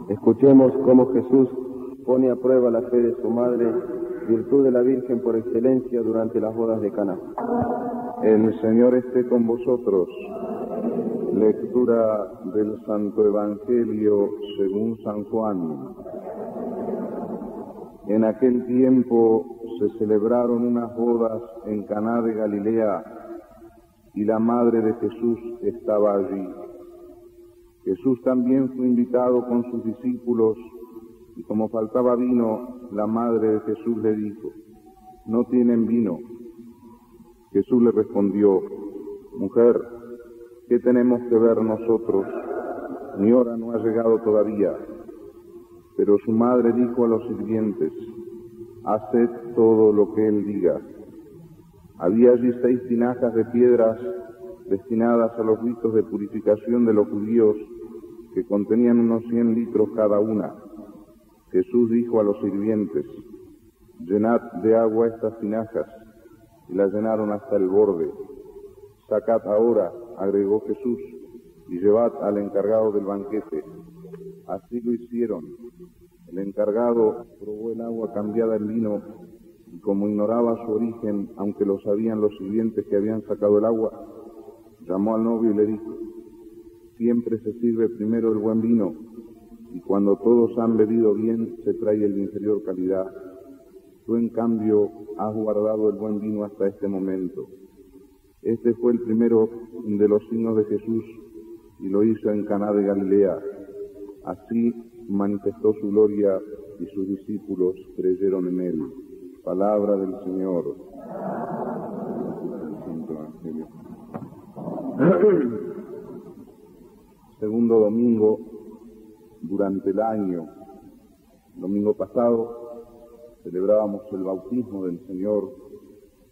Escuchemos cómo Jesús pone a prueba la fe de su madre, virtud de la Virgen por excelencia durante las bodas de Caná. El Señor esté con vosotros. Lectura del Santo Evangelio según San Juan. En aquel tiempo se celebraron unas bodas en Caná de Galilea y la madre de Jesús estaba allí. Jesús también fue invitado con sus discípulos y como faltaba vino, la madre de Jesús le dijo: «¿No tienen vino?». Jesús le respondió: «Mujer, ¿qué tenemos que ver nosotros? Mi hora no ha llegado todavía». Pero su madre dijo a los sirvientes: «Haced todo lo que él diga». Había allí 6 tinajas de piedras destinadas a los ritos de purificación de los judíos, que contenían unos 100 litros cada una. Jesús dijo a los sirvientes: «Llenad de agua estas tinajas», y las llenaron hasta el borde. «Sacad ahora», agregó Jesús, «y llevad al encargado del banquete». Así lo hicieron. El encargado probó el agua cambiada en vino, y como ignoraba su origen, aunque lo sabían los sirvientes que habían sacado el agua, llamó al novio y le dijo: «Siempre se sirve primero el buen vino, y cuando todos han bebido bien, se trae el de inferior calidad. Tú, en cambio, has guardado el buen vino hasta este momento». Este fue el primero de los signos de Jesús, y lo hizo en Caná de Galilea. Así manifestó su gloria, y sus discípulos creyeron en él. Palabra del Señor. Segundo domingo durante el año. Domingo pasado celebrábamos el bautismo del Señor,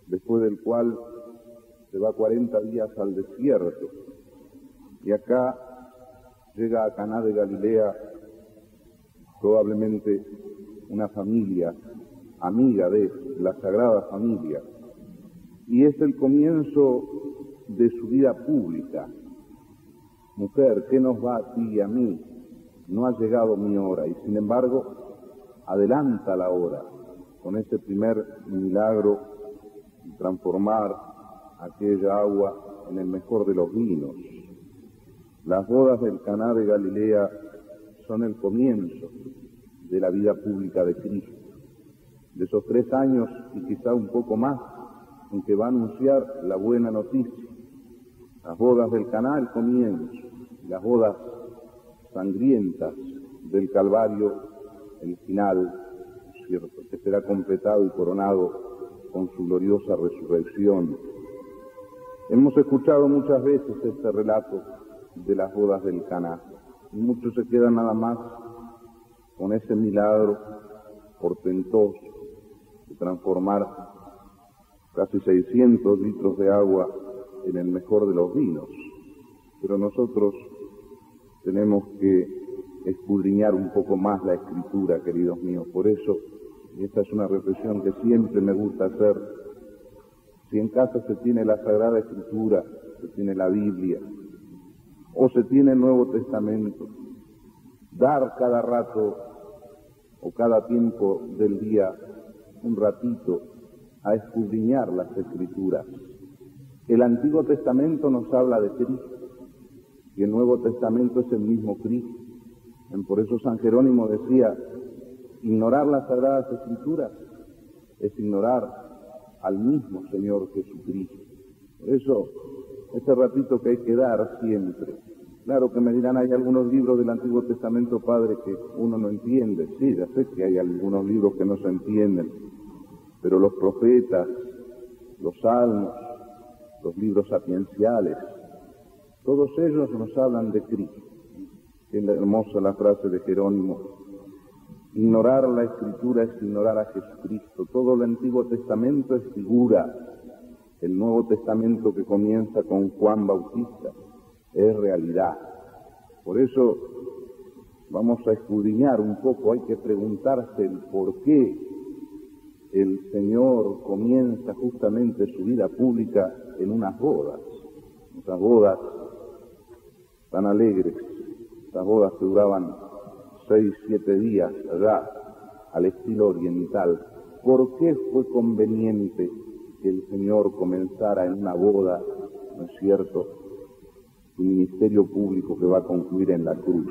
después del cual se va 40 días al desierto. Y acá llega a Caná de Galilea probablemente una familia amiga de la Sagrada Familia, y es el comienzo de su vida pública. «Mujer, ¿qué nos va a ti y a mí? No ha llegado mi hora». Y sin embargo, adelanta la hora con ese primer milagro de transformar aquella agua en el mejor de los vinos. Las bodas del Caná de Galilea son el comienzo de la vida pública de Cristo, de esos 3 años y quizá un poco más en que va a anunciar la buena noticia. Las bodas del Caná, el comienzo, las bodas sangrientas del Calvario, el final, ¿cierto?, que será completado y coronado con su gloriosa resurrección. Hemos escuchado muchas veces este relato de las bodas del Caná, y muchos se quedan nada más con ese milagro portentoso de transformar casi 600 litros de agua en el mejor de los vinos. Pero nosotros tenemos que escudriñar un poco más la Escritura, queridos míos. Por eso, y esta es una reflexión que siempre me gusta hacer, si en casa se tiene la Sagrada Escritura, se tiene la Biblia, o se tiene el Nuevo Testamento, dar cada rato o cada tiempo del día un ratito a escudriñar las Escrituras. El Antiguo Testamento nos habla de Cristo, y el Nuevo Testamento es el mismo Cristo. Por eso San Jerónimo decía: ignorar las Sagradas Escrituras es ignorar al mismo Señor Jesucristo. Por eso, ese ratito que hay que dar siempre. Claro que me dirán, hay algunos libros del Antiguo Testamento, padre, que uno no entiende. Sí, ya sé que hay algunos libros que no se entienden, pero los profetas, los salmos, los libros sapienciales, todos ellos nos hablan de Cristo. Es hermosa la frase de Jerónimo: ignorar la Escritura es ignorar a Jesucristo. Todo el Antiguo Testamento es figura. El Nuevo Testamento, que comienza con Juan Bautista, es realidad. Por eso vamos a escudriñar un poco. Hay que preguntarse el por qué el Señor comienza justamente su vida pública en unas bodas. Esas bodas tan alegres, esas bodas que duraban 6, 7 días allá al estilo oriental, ¿por qué fue conveniente que el Señor comenzara en una boda, ¿no es cierto?, su ministerio público que va a concluir en la cruz?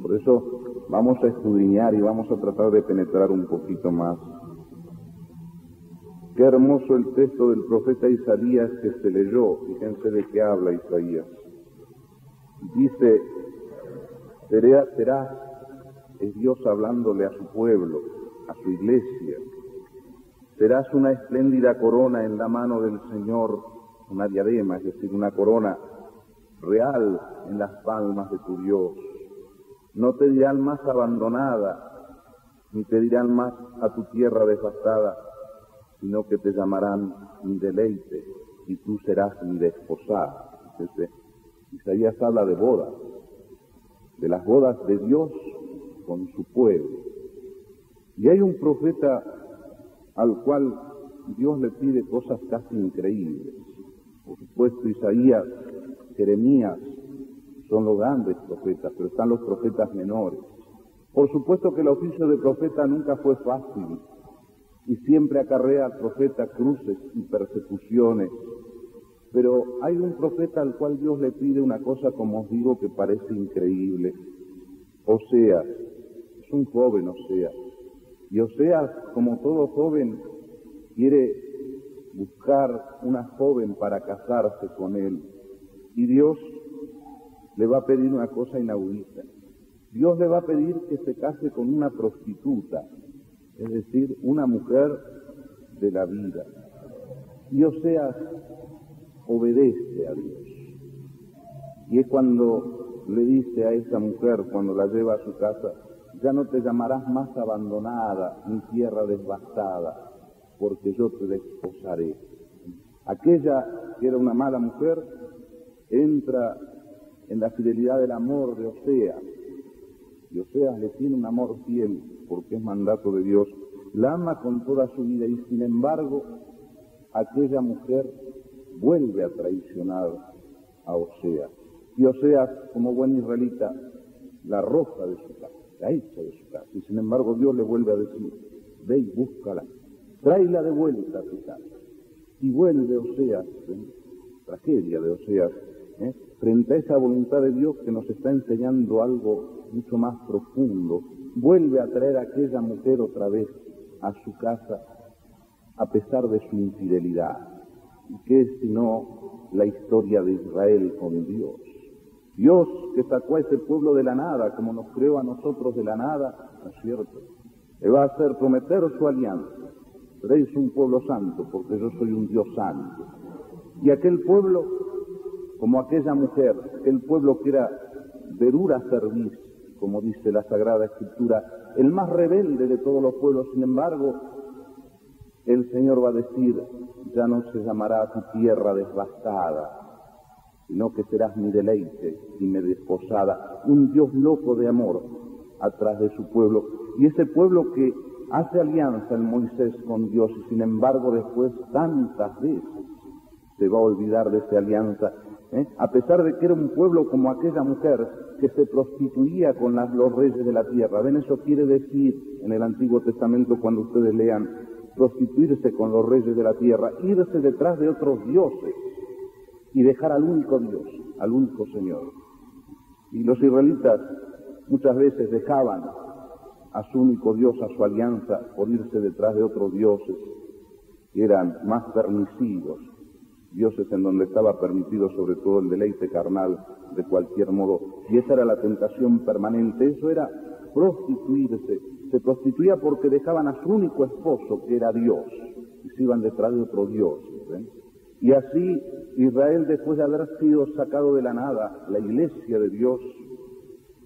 Por eso vamos a escudriñar y vamos a tratar de penetrar un poquito más. Qué hermoso el texto del profeta Isaías que se leyó. Fíjense de qué habla Isaías. Dice, será, es Dios hablándole a su pueblo, a su iglesia. Serás una espléndida corona en la mano del Señor, una diadema, es decir, una corona real en las palmas de tu Dios. No te dirán más abandonada, ni te dirán más a tu tierra devastada, sino que te llamarán mi deleite, y tú serás mi desposada. Isaías habla de bodas, de las bodas de Dios con su pueblo. Y hay un profeta al cual Dios le pide cosas casi increíbles. Por supuesto, Isaías, Jeremías son los grandes profetas, pero están los profetas menores. Por supuesto que el oficio de profeta nunca fue fácil y siempre acarrea al profeta cruces y persecuciones, pero hay un profeta al cual Dios le pide una cosa, como os digo, que parece increíble. Oseas, es un joven Oseas, y Oseas, como todo joven, quiere buscar una joven para casarse con él, y Dios le va a pedir una cosa inaudita. Dios le va a pedir que se case con una prostituta, es decir, una mujer de la vida. Y Oseas obedece a Dios. Y es cuando le dice a esa mujer, cuando la lleva a su casa, ya no te llamarás más abandonada ni tierra devastada, porque yo te desposaré. Aquella que era una mala mujer entra en la fidelidad del amor de Oseas, y Oseas le tiene un amor fiel, porque es mandato de Dios, la ama con toda su vida, y sin embargo, aquella mujer vuelve a traicionar a Oseas. Y Oseas, como buen israelita, la arroja de su casa, la echa de su casa, y sin embargo Dios le vuelve a decir, ve y búscala, tráela de vuelta a tu casa. Y vuelve Oseas, tragedia de Oseas, frente a esa voluntad de Dios que nos está enseñando algo mucho más profundo, vuelve a traer a aquella mujer otra vez a su casa, a pesar de su infidelidad. ¿Y qué es sino la historia de Israel con Dios? Dios que sacó a ese pueblo de la nada, como nos creó a nosotros de la nada, ¿no es cierto?, le va a hacer prometer su alianza. Seréis un pueblo santo, porque yo soy un Dios santo. Y aquel pueblo, como aquella mujer, el pueblo que era de dura cerviz, como dice la Sagrada Escritura, el más rebelde de todos los pueblos, sin embargo, el Señor va a decir, ya no se llamará tu tierra devastada, sino que serás mi deleite y mi desposada. Un Dios loco de amor atrás de su pueblo. Y ese pueblo que hace alianza en Moisés con Dios, y sin embargo después tantas veces se va a olvidar de esa alianza, a pesar de que era un pueblo como aquella mujer que se prostituía con los reyes de la tierra. ¿Ven? Eso quiere decir en el Antiguo Testamento, cuando ustedes lean, prostituirse con los reyes de la tierra, irse detrás de otros dioses y dejar al único Dios, al único Señor. Y los israelitas muchas veces dejaban a su único Dios, a su alianza, por irse detrás de otros dioses que eran más permisivos, dioses en donde estaba permitido sobre todo el deleite carnal de cualquier modo. Y esa era la tentación permanente, eso era prostituirse. Se prostituía porque dejaban a su único esposo, que era Dios, y se iban detrás de otros dioses. ¿Ven? Y así Israel, después de haber sido sacado de la nada, la iglesia de Dios,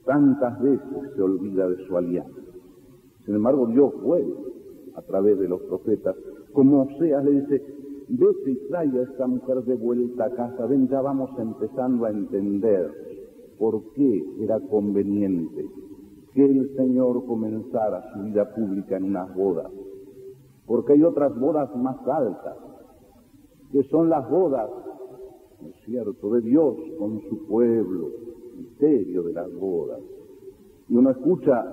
tantas veces se olvida de su alianza. Sin embargo, Dios vuelve a través de los profetas, como Oseas le dice, vete y trae a esta mujer de vuelta a casa. Ven, ya vamos empezando a entender por qué era conveniente que el Señor comenzara su vida pública en unas bodas. Porque hay otras bodas más altas, que son las bodas, ¿no es cierto?, de Dios con su pueblo, el misterio de las bodas. Y uno escucha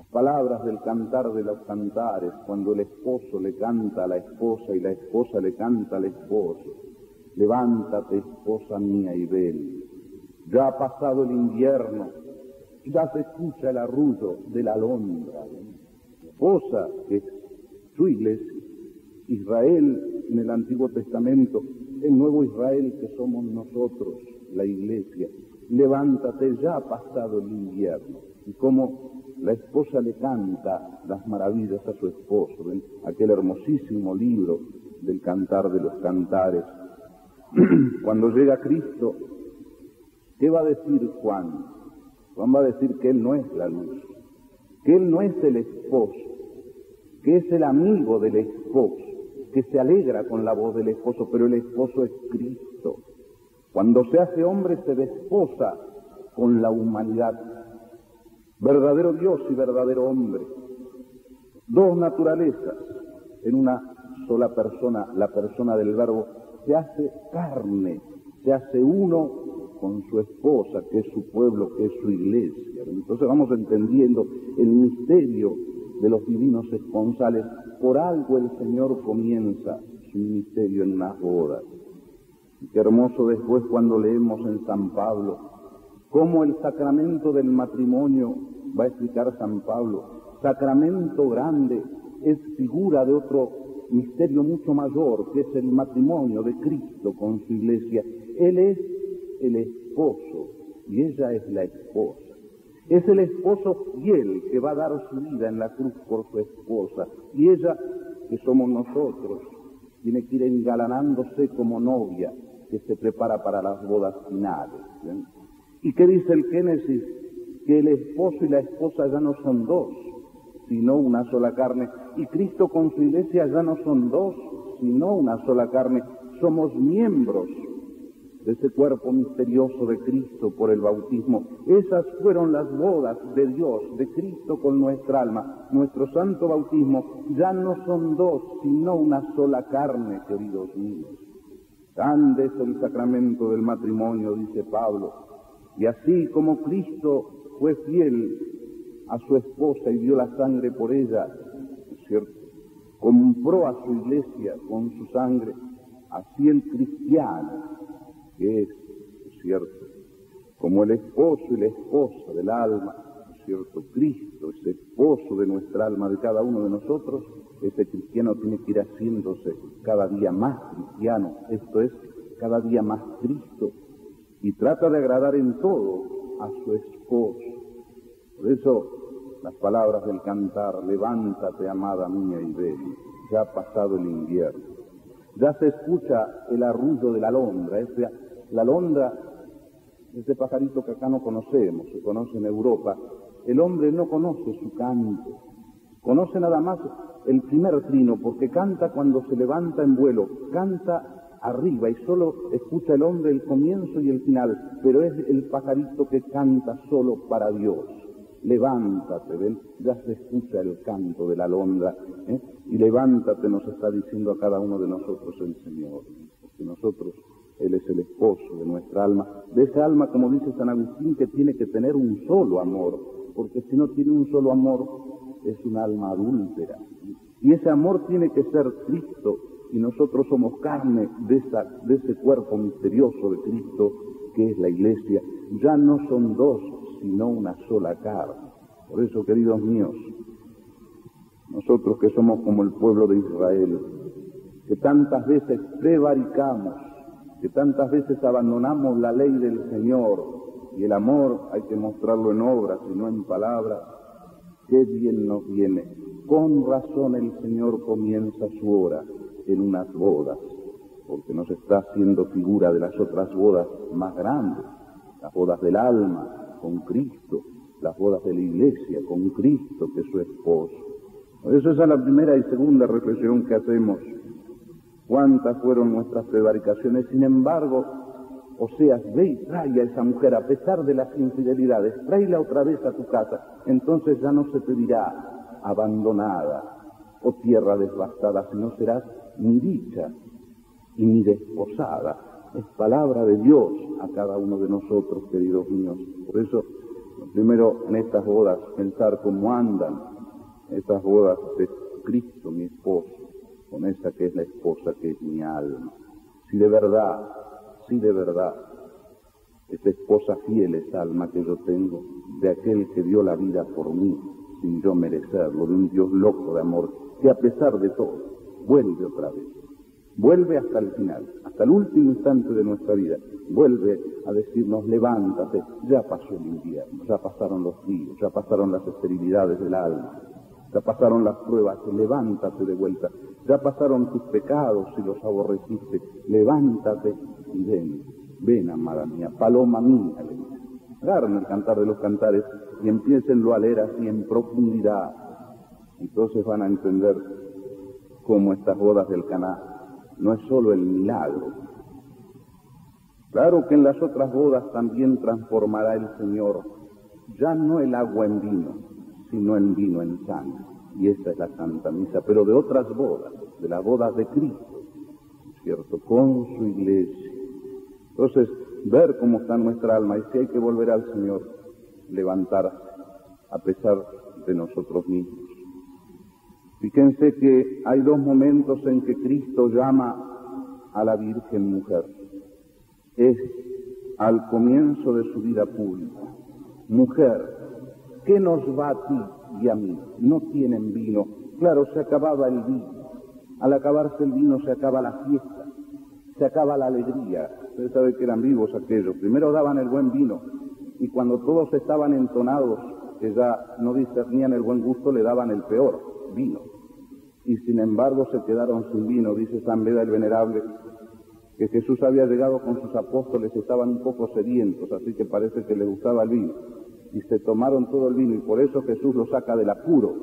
Las palabras del cantar de los cantares, cuando el esposo le canta a la esposa y la esposa le canta al esposo. Levántate, esposa mía, y ven. Ya ha pasado el invierno, ya se escucha el arrullo de la alondra. Esposa, que es su iglesia, Israel en el Antiguo Testamento, el nuevo Israel que somos nosotros, la iglesia. Levántate, ya ha pasado el invierno. Y como la esposa le canta las maravillas a su esposo, ¿ven? Aquel hermosísimo libro del Cantar de los Cantares. Cuando llega Cristo, ¿qué va a decir Juan? Juan va a decir que Él no es la luz, que Él no es el esposo, que es el amigo del esposo, que se alegra con la voz del esposo, pero el esposo es Cristo. Cuando se hace hombre se desposa con la humanidad. Verdadero Dios y verdadero hombre. Dos naturalezas en una sola persona, la persona del Verbo, se hace carne, se hace uno con su esposa, que es su pueblo, que es su iglesia. Entonces vamos entendiendo el misterio de los divinos esponsales. Por algo el Señor comienza su ministerio en unas bodas. Y qué hermoso después cuando leemos en San Pablo cómo el sacramento del matrimonio, va a explicar San Pablo, sacramento grande, es figura de otro misterio mucho mayor, que es el matrimonio de Cristo con su iglesia. Él es el esposo y ella es la esposa. Es el esposo fiel que va a dar su vida en la cruz por su esposa. Y ella, que somos nosotros, tiene que ir engalanándose como novia que se prepara para las bodas finales. ¿Bien? ¿Y qué dice el Génesis? Que el esposo y la esposa ya no son dos, sino una sola carne. Y Cristo con su iglesia ya no son dos, sino una sola carne. Somos miembros de ese cuerpo misterioso de Cristo por el bautismo. Esas fueron las bodas de Dios, de Cristo con nuestra alma. Nuestro santo bautismo ya no son dos, sino una sola carne, queridos míos. Grande es el sacramento del matrimonio, dice Pablo. Y así como Cristo fue fiel a su esposa y dio la sangre por ella, ¿cierto? Compró a su iglesia con su sangre, así el cristiano, que es, ¿cierto? Como el esposo y la esposa del alma, ¿cierto? Cristo es esposo de nuestra alma, de cada uno de nosotros. Ese cristiano tiene que ir haciéndose cada día más cristiano, esto es, cada día más Cristo, y trata de agradar en todo a su esposo. Por eso las palabras del cantar: levántate, amada mía, y ven, ya ha pasado el invierno. Ya se escucha el arrullo de la alondra. La alondra, ese pajarito que acá no conocemos, se conoce en Europa. El hombre no conoce su canto, conoce nada más el primer trino, porque canta cuando se levanta en vuelo, canta arriba y solo escucha el hombre el comienzo y el final, pero es el pajarito que canta solo para Dios. Levántate, ¿ven? Ya se escucha el canto de la alondra, ¿eh? Y levántate nos está diciendo a cada uno de nosotros el Señor, porque nosotros, Él es el esposo de nuestra alma, de esa alma, como dice San Agustín, que tiene que tener un solo amor, porque si no tiene un solo amor, es un alma adúltera. Y ese amor tiene que ser Cristo, y nosotros somos carne de ese cuerpo misterioso de Cristo, que es la iglesia. Ya no son dos, sino una sola carne. Por eso, queridos míos, nosotros que somos como el pueblo de Israel, que tantas veces prevaricamos, que tantas veces abandonamos la ley del Señor, y el amor hay que mostrarlo en obras y no en palabras, qué bien nos viene. Con razón el Señor comienza su hora en unas bodas, porque nos está haciendo figura de las otras bodas más grandes, las bodas del alma con Cristo, las bodas de la iglesia con Cristo, que es su esposo. Por eso esa es la primera y segunda reflexión que hacemos. ¿Cuántas fueron nuestras prevaricaciones? Sin embargo, Oseas, ve y trae a esa mujer, a pesar de las infidelidades, tráela otra vez a tu casa, entonces ya no se te dirá abandonada o tierra devastada, sino serás ni dicha y ni desposada. Es palabra de Dios a cada uno de nosotros, queridos míos. Por eso Primero, en estas bodas, pensar cómo andan estas bodas de Cristo, mi esposo, con esa que es la esposa, que es mi alma. Si de verdad, esta esposa fiel es alma que yo tengo, de aquel que dio la vida por mí, sin yo merecerlo, de un Dios loco de amor, que a pesar de todo, vuelve otra vez. Vuelve hasta el final, hasta el último instante de nuestra vida. Vuelve a decirnos, levántate, ya pasó el invierno, ya pasaron los fríos, ya pasaron las esterilidades del alma, ya pasaron las pruebas, levántate de vuelta, ya pasaron tus pecados y los aborreciste, levántate y ven, amada mía, paloma mía, le dice. Agarren el Cantar de los Cantares y empiécenlo a leer así en profundidad. Entonces van a entender cómo estas bodas del Caná no es solo el milagro. Claro que en las otras bodas también transformará el Señor ya no el agua en vino, sino el vino en sangre. Y esta es la Santa Misa, pero de otras bodas, de las bodas de Cristo, ¿cierto? Con su iglesia. Entonces, ver cómo está nuestra alma, y si hay que volver al Señor, levantarse a pesar de nosotros mismos. Fíjense que hay dos momentos en que Cristo llama a la Virgen Mujer. Es al comienzo de su vida pública. Mujer, ¿qué nos va a ti y a mí? No tienen vino. Claro, se acababa el vino. Al acabarse el vino se acaba la fiesta, se acaba la alegría. Ustedes saben que eran vivos aquellos. Primero daban el buen vino y cuando todos estaban entonados, que ya no discernían el buen gusto, le daban el peor vino. Y sin embargo se quedaron sin vino. Dice San Beda el Venerable que Jesús había llegado con sus apóstoles, estaban un poco sedientos, así que parece que les gustaba el vino. Y se tomaron todo el vino, y por eso Jesús los saca del apuro.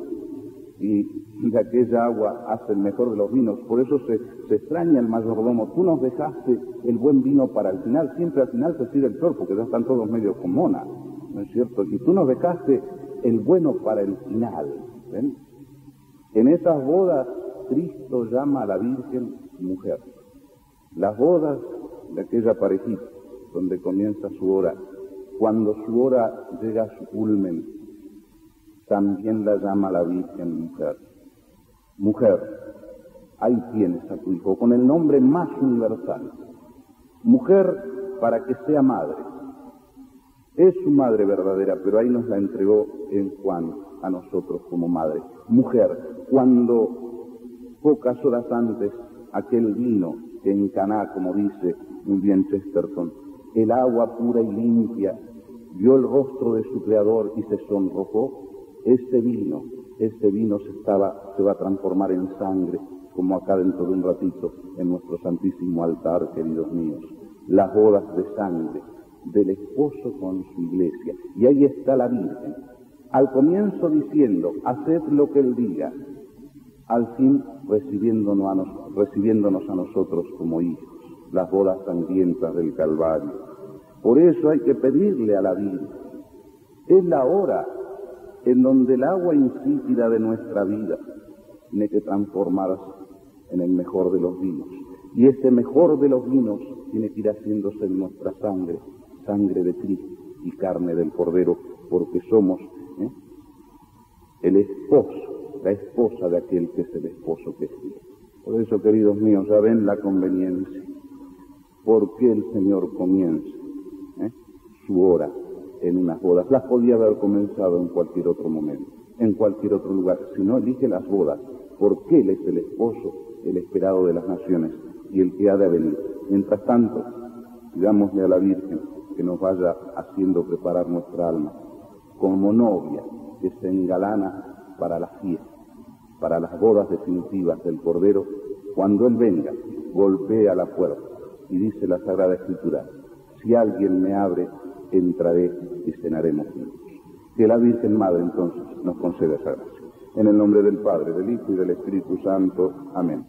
Y de aquella agua hace el mejor de los vinos. Por eso se extraña el mayordomo. Tú nos dejaste el buen vino para el final. Siempre al final se sirve el peor, porque ya están todos medio con mona, ¿no es cierto? Y tú nos dejaste el bueno para el final. ¿Ven? En esas bodas, Cristo llama a la Virgen mujer. Las bodas de aquella parejita, donde comienza su hora, cuando su hora llega a su culmen, también la llama la Virgen mujer. Mujer, ahí tienes a tu hijo, con el nombre más universal. Mujer para que sea madre. Es su madre verdadera, pero ahí nos la entregó en Juan a nosotros como madre. Mujer, cuando pocas horas antes aquel vino que en Caná, como dice muy bien Chesterton, el agua pura y limpia vio el rostro de su Creador y se sonrojó, este vino se va a transformar en sangre, como acá dentro de un ratito en nuestro santísimo altar, queridos míos. Las bodas de sangre del esposo con su iglesia. Y ahí está la Virgen, al comienzo diciendo, haced lo que Él diga, al fin recibiéndonos a nosotros como hijos, las bodas sangrientas del Calvario. Por eso hay que pedirle a la Virgen. Es la hora en donde el agua insípida de nuestra vida tiene que transformarse en el mejor de los vinos. Y ese mejor de los vinos tiene que ir haciéndose en nuestra sangre, sangre de Cristo y carne del Cordero, porque somos el esposo, la esposa de aquel que es el esposo que es Dios. Por eso, queridos míos, ya ven la conveniencia. ¿Por qué el Señor comienza su hora en unas bodas? Las podía haber comenzado en cualquier otro momento, en cualquier otro lugar. Si no elige las bodas, porque Él es el esposo, el esperado de las naciones y el que ha de venir. Mientras tanto, pidámosle a la Virgen que nos vaya haciendo preparar nuestra alma como novia que se engalana para la fiesta, para las bodas definitivas del Cordero. Cuando Él venga, golpea la puerta y dice la Sagrada Escritura: si alguien me abre, entraré y cenaremos juntos. Que la Virgen Madre entonces nos conceda esa gracia. En el nombre del Padre, del Hijo y del Espíritu Santo. Amén.